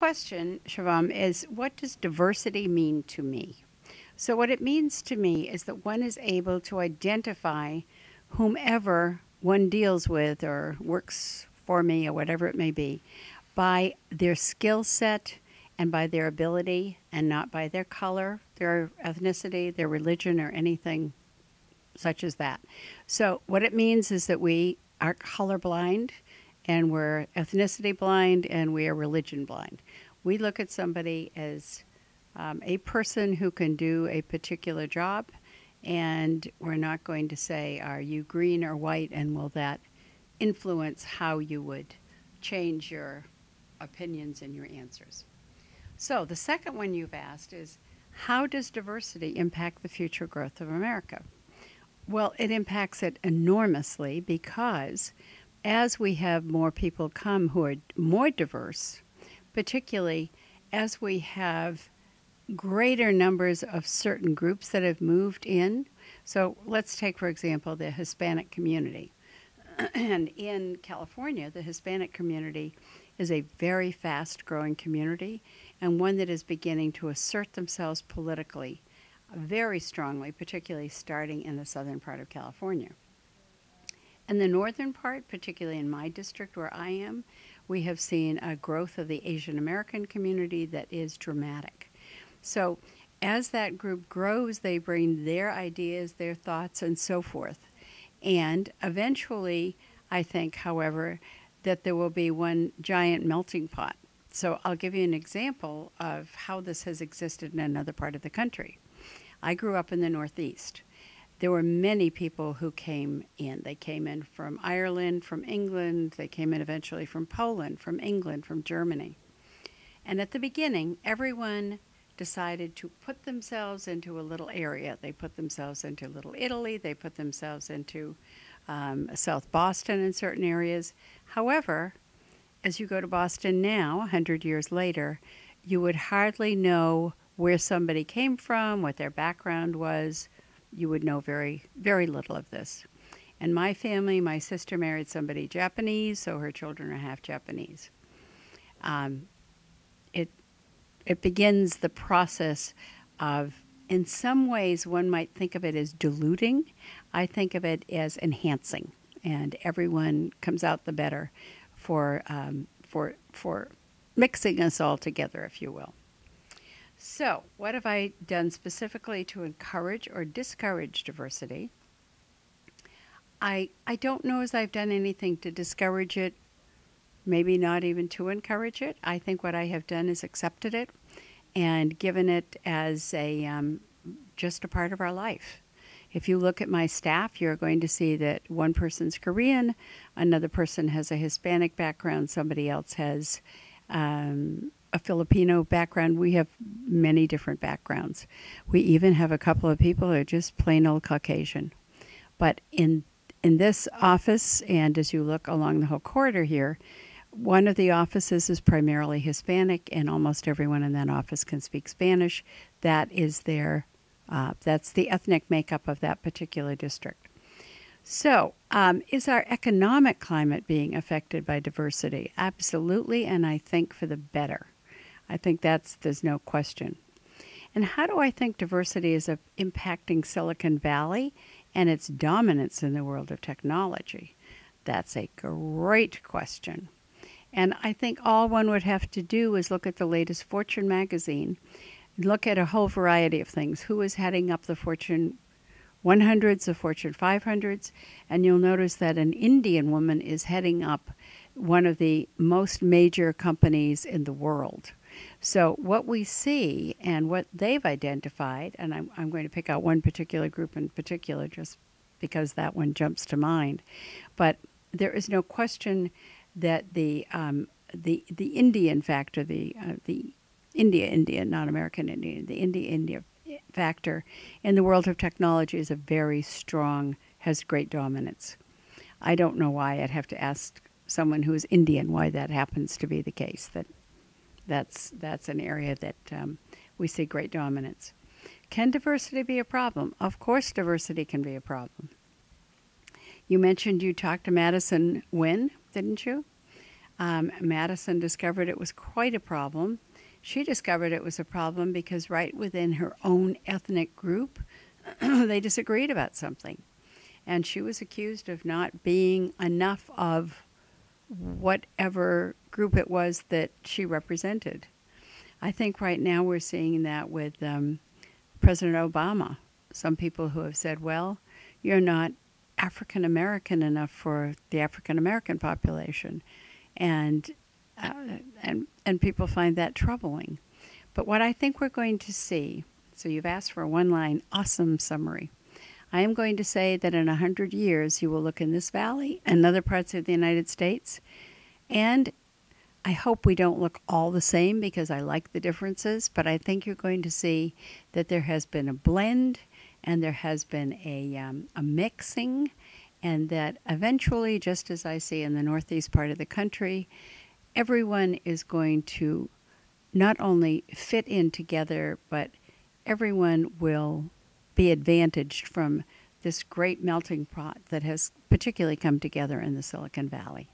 question, Shivam, is what does diversity mean to me? So, what it means to me is that one is able to identify whomever one deals with or works for me or whatever it may be by their skill set and by their ability and not by their color, their ethnicity, their religion, or anything such as that. So, what it means is that we are colorblind and we're ethnicity blind and we are religion blind. We look at somebody as a person who can do a particular job, and we're not going to say, are you green or white, and will that influence how you would change your opinions and your answers. So the second one you've asked is, how does diversity impact the future growth of America? Well, it impacts it enormously because as we have more people come who are more diverse, particularly as we have greater numbers of certain groups that have moved in. So let's take, for example, the Hispanic community. And in California, the Hispanic community is a very fast-growing community and one that is beginning to assert themselves politically very strongly, particularly starting in the southern part of California. In the northern part, particularly in my district where I am, we have seen a growth of the Asian American community that is dramatic. So as that group grows, they bring their ideas, their thoughts, and so forth. And eventually, I think, however, that there will be one giant melting pot. So I'll give you an example of how this has existed in another part of the country. I grew up in the Northeast. There were many people who came in. They came in from Ireland, from England. They came in eventually from Poland, from England, from Germany. And at the beginning, everyone decided to put themselves into a little area. They put themselves into Little Italy. They put themselves into South Boston in certain areas. However, as you go to Boston now, 100 years later, you would hardly know where somebody came from, what their background was. You would know very, very little of this. In my family, my sister married somebody Japanese, so her children are half Japanese. It begins the process of, in some ways, one might think of it as diluting. I think of it as enhancing, and everyone comes out the better for mixing us all together, if you will. So, what have I done specifically to encourage or discourage diversity? I don't know as I've done anything to discourage it, maybe not even to encourage it. I think what I have done is accepted it and given it as just a part of our life. If you look at my staff, you're going to see that one person's Korean, another person has a Hispanic background, somebody else has a Filipino background. We have many different backgrounds. We even have a couple of people who are just plain old Caucasian. But in this office, and as you look along the whole corridor here, one of the offices is primarily Hispanic, and almost everyone in that office can speak Spanish. That is that's the ethnic makeup of that particular district. So, is our economic climate being affected by diversity? Absolutely, and I think for the better. I think there's no question. And how do I think diversity is impacting Silicon Valley and its dominance in the world of technology? That's a great question. And I think all one would have to do is look at the latest Fortune magazine, look at a whole variety of things. Who is heading up the Fortune 100s, the Fortune 500s, and you'll notice that an Indian woman is heading up one of the most major companies in the world. So what we see and what they've identified, and I'm going to pick out one particular group in particular just because that one jumps to mind, but there is no question that the Indian factor, the Indian, not American Indian, the India factor in the world of technology is a very strong, has great dominance. I don't know why. I'd have to ask someone who is Indian why that happens to be the case. That's an area that we see great dominance. Can diversity be a problem? Of course diversity can be a problem. You mentioned you talked to Madison Wynn, didn't you? Madison discovered it was quite a problem. She discovered it was a problem because right within her own ethnic group, they disagreed about something. And she was accused of not being enough of whatever group it was that she represented. I think right now we're seeing that with President Obama. Some people who have said, well, you're not African American enough for the African American population. And, and people find that troubling. But what I think we're going to see, so you've asked for a one-line awesome summary. I am going to say that in 100 years, you will look in this valley and other parts of the United States, and I hope we don't look all the same because I like the differences, but I think you're going to see that there has been a blend and there has been a mixing, and that eventually, just as I see in the northeast part of the country, everyone is going to not only fit in together, but everyone will be advantaged from this great melting pot that has particularly come together in the Silicon Valley.